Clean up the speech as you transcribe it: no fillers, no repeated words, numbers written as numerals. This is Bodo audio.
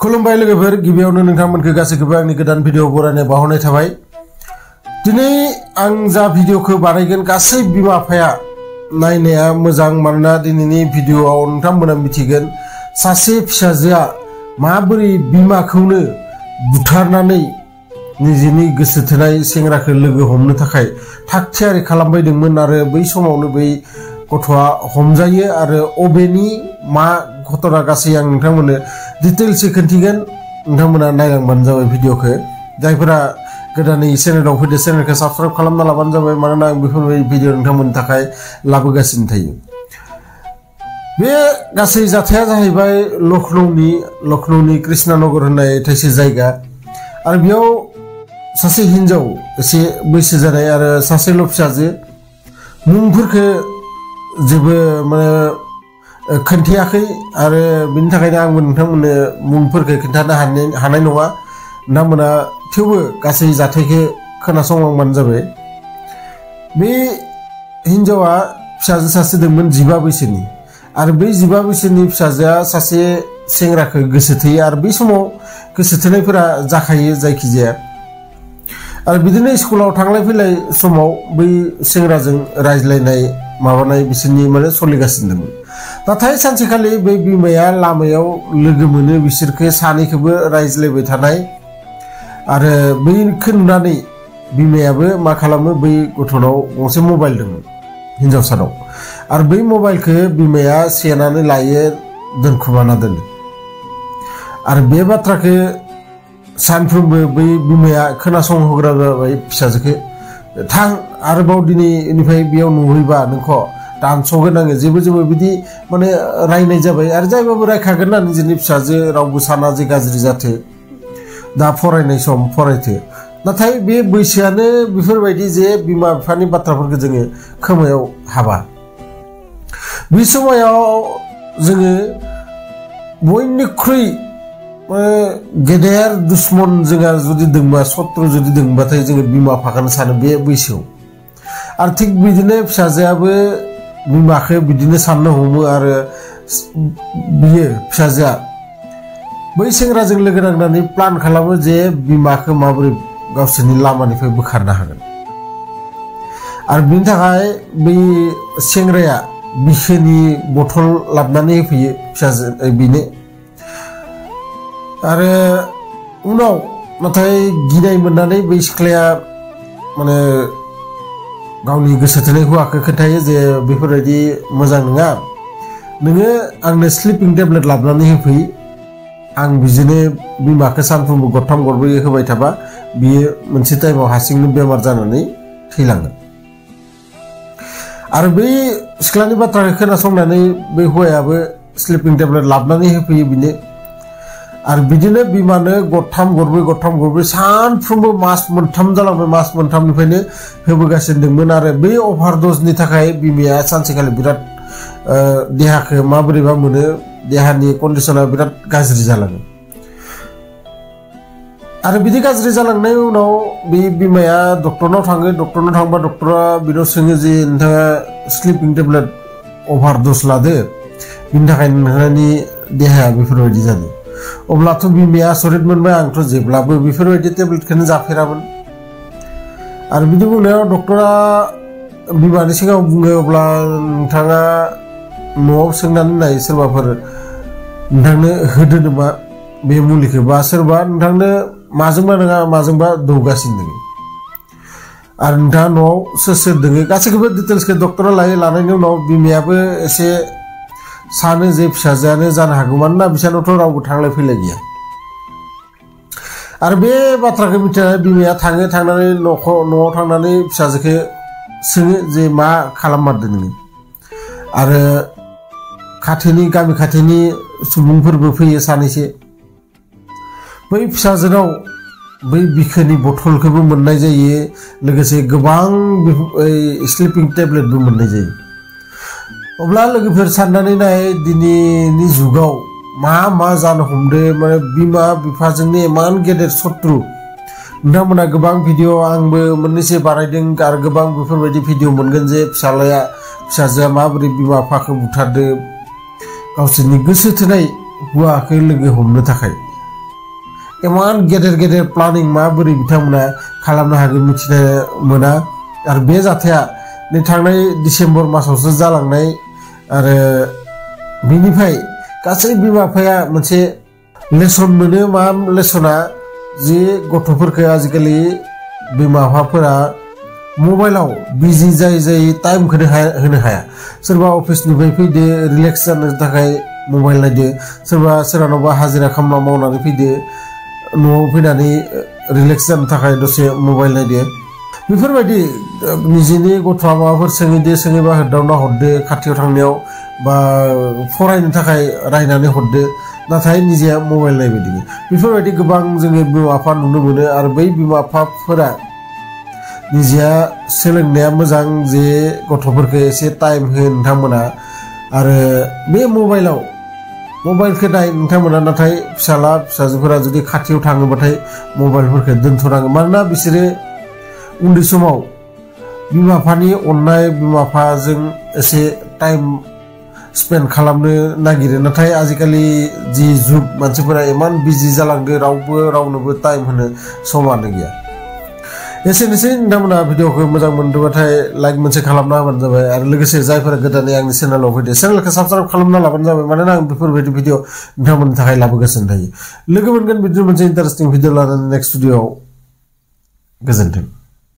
खुलुमबाय लोगोफोर गिबियावनो नोंथांमोनखौ गासैखौबो आंनि गोदान भिडिअ बरायनाय बावहरनाय थाबाय। दिनै आं जा भिडिअखौ बानायगोन गासै बिमा बिफाया नायनाया मोजां मानोना दिनैनि भिडिअआव नोंथांमोना मिथिगोन सासे फिसाजोआ माबोरै बिमाखौनो बुथारनानै निजेनि गोसो थोनाय सेंग्राखौ लोगो हमनो थाखाय थाग थियारि खालामबायदोंमोन आरो बै समावनो बै गथ'आ हमजायो आरो अबेनि मा घटना गासै आं नोंथांमोननो डिटेल्सै खोन्थिगोन। नोंथांमोना नायलांबानो जाबाय भिडिअखौ। जायफोरा गोदानै चेनेलाव फैदो चेनेलखौ साबस्क्राइब खालामना लाबानो जाबाय मानोना आं बेफोरबायदि भिडिअ नोंथांमोननि थाखाय लाबोगासिनो थायो। बे गासै जाथाया जाहैबाय लखनौनि कृष्णनगर होननाय थाइसे जायगा आरो बेयाव सासे हिनजाव एसे बैसो जानाय आरो सासेल' फिसाजो मुंफोरखौ जेबो माने खोन्थायाखै आरो बिनि थाखायनो आंबो नोंथांमोननो मुंफोरखौ खोन्थानो हानाय नङा। नोंथांमोना थेवबो गासै जाथायखौ खोनासंलांबानो जाबाय। बे हिनजावा फिसाजो सासे दंमोन 15 बैसोनि आरो बै 15 बैसोनि फिसाजोआ सासे सेंग्राखौ गोसो थोयो आरो बै समाव गोसो थोनायफोरा जाखायो जायखिजाया। आरो बिदिनो स्कुलाव थांलाय फैलाय समाव बै सेंग्राजों रायज्लायनाय माबानाय बिसोरनि माने सोलिगासिनो दंमोन। नाथाय सानसेखालि बै बिमाया लामायाव लोगो मोनो बिसोरखौ सानैखौबो रायज्लायबाय थानाय आरो बैखौ नुनानै बिमायाबो मा खालामो बै गथ'नाव गंसे मबाइल दंमोन हिनजावसानाव आरो बै मबाइलखौ बिमाया सेनानै लायो दोनखुमाना दोनो आरो बे बाथ्राखौ सानफ्रोमबो बै बिमाया खोनासंहोग्रा जाबाय फिसाजोखौ। थां आरोबाव दिनैनिफ्राय बेयाव नुहैबा नोंखौ दानस'गोन आङो जेबो बिदि माने रायनाय जाबाय आरो जायबाबो रायखागोन ना निजेनि फिसाजो रावबो साना जे गाज्रि जाथो दा फरायनाय सम फरायथो। नाथाय बे बैसोआनो बेफोरबायदि जे बिमा बिफानि बाथ्राफोरखौ जोङो खोमायाव हाबा। बे समायाव जोङो बयनिख्रुइ गेदेर दुश्मन जोंहा जुदि दंबा सत्रु जुदि दंबाथाय जोङो बिमा बिफाखौनो सानो बे बैसोआव। आरो थिग बिदिनो फिसाजोआबो बिमाखौ बिदिनो साननो हमो आरो बियो फिसाजोआ बै सेंग्राजों लोगो नांनानै प्लान खालामो जे बिमाखौ माबोरै गावसोरनि लामानिफ्राय बोखारनो हागोन आरो बिनि थाखाय बै सेंग्राया बिसोरनि बथल लाबोनानै होफैयो फिसाजो बिनो आरो उनाव नाथाय गिनाय मोननानै बै सिख्लाया माने गावनि गोसो थोनाय हौवाखौ खोन्थायो जे बेफोरबायदि मोजां नङा नोङो आंनो स्लिपिं टेब्लेट लाबोनानै होफै आं बिदिनो बिमाखौ सानफ्रोमबो गरथाम गरब्रै होबाय थाबा बियो मोनसे टाइमाव हारसिंनो बेमार जानानै थैलाङो। आरो बै सिख्लानि बाथ्राखौ खोनासंनानै बै हौवायाबो स्लिपिं टेब्लेट लाबोनानै होफैयो बिनो आरो बिदिनो बिमानो गरथाम गरब्रै सानफ्रोमबो मास मोनथाम जालांबाय। मास मोनथामनिफ्रायनो होबोगासिनो दंमोन आरो बै अभारड'जनि थाखाय बिमाया सानसेखालि बिराद देहाखौ माबोरैबा मोनो देहानि कन्डिसना बिराद गाज्रि जालाङो आरो बिदि गाज्रि जालांनायनि उनाव बे बिमाया डक्टरनाव थाङो। डक्टरनाव थांबा डक्टरा बिनाव सोङो जे नोंथाङा स्लिपिं टेब्लेट अभारड'ज लादो बिनि थाखाय नोंथांनि देहाया बेफोरबायदि जादों। अब्लाथ' बिमाया आसरित मोनबाय आंथ' जेब्लाबो बेफोरबायदि टेब्लेटखौनो जाफेरामोन आरो बिदि बुंनायाव डक्टरा बिमानि सिगाङाव बुङो अब्ला नोंथाङा न'आव सोंनानै नाय सोरबाफोर नोंथांनो होदो नामा बे मुलिखौ बा सोरबा नोंथांनो माजोंबा नङा माजोंबा दौगासिनो दङ आरो नोंथाङा न'आव सोर दङ गासैखौबो डिटेल्सखौ डक्टरा लायो। लानायनि उनाव बिमायाबो एसे सानो जे फिसाजोआनो जानो हागौ मानोना बिसोरनावथ' रावबो थांलाय फैलाय गैया आरो बे बाथ्राखौ मिथिनानै बिमाया थांनानै न'आव थांनानै फिसाजोखौ सोङो जे मा खालाममारदों नोङो आरो गामि खाथिनि सुबुंफोरबो फैयो सानैसो। बै फिसाजोनाव बै बिखोनि बथलखौबो मोननाय जायो लोगोसे गोबां स्लिपिं टेब्लेटबो मोननाय जायो। अब्ला लोगोफोर साननानै नाय दिनैनि जुगाव मा जानो हमदों माने बिमा बिफाजोंनो इमान गेदेर सत्रु। नोंथांमोना गोबां भिडिअ आंबो मोननैसो बानायदों आरो गोबां बेफोरबायदि भिडिअ मोनगोन जे फिसाजोआ माबोरै बिमा बिफाखौ बुथारदों गावसोरनि गोसो थोनाय हौवाखौ लोगो हमनो थाखाय इमान गेदेर गेदेर प्लानिं माबोरै बिथांमोना खालामनो हागोन मिथिनो मोना आरो बे जाथाया नै थांनाय डिसेम्बर मासावसो जालांनाय आरो बिनिफ्राय गासै बिमा बिफाया मोनसे लेसन मोनो मा लेसना जे गथ'फोरखौ आजिखालि बिमा बिफाफोरा मबाइलाव बिजि जायै टाइमखौनो होनो हाया सोरबा अफिसनिफ्राय फैदो रिलेक्स जानो थाखाय मबाइल नायदो सोरबा सोरहानावबा हाजिरा खामला मावनानै फैदो न'आव फैनानै रिलेक्स जानो थाखाय दसे मबाइल नायदो बेफोरबायदि निजेनि गथ'आ माबाफोर सोङैबा होदावना हरदो खाथियाव थांनायाव बा फरायनो थाखाय रायनानै हरदो नाथाय निजेया मबाइल नायबाय दङ बेफोरबायदि गोबां जोङो बिमा बिफा नुनो मोनो आरो बै बिमा बिफाफोरा निजेया सोलोंनाया मोजां जे गथ'फोरखौ एसे टाइम हो नोंथांमोना आरो बे मबाइलखौ नाय नोंथांमोना नाथाय फिसाला फिसाजोफोरा जुदि खाथियाव थाङोबाथाय मबाइलफोरखौ दोनथ'नांगौ मानोना बिसोरो उन्दै समाव बिमा बिफानि अननाय बिमा बिफाजों एसे टाइम स्पेन्ड खालामनो नागिरो नाथाय आजिखालि जि जुग मानसिफोरा इमान बिजि जालांदो रावनोबो टाइम होनो समानो गैया एसेनोसै नोंथांमोना भिडिअखौ मोजां मोनदोंबाथाय लाइक मोनसे खालामना होबानो जाबाय आरो लोगोसे जायफोरा गोदानै आंनि चेनेलाव फैदो चेनेलखौ साबस्क्राइब खालामना लाबानो जाबाय मानोना आं बेफोरबायदि भिडिअ नोंथांमोननि थाखाय लाबोगासिनो थायो लोगो मोनगोन बिदिनो मोनसे इन्टारेस्टिं भिडिअ लानानै नेक्स्ट भिडिअआव गोजोन्थों।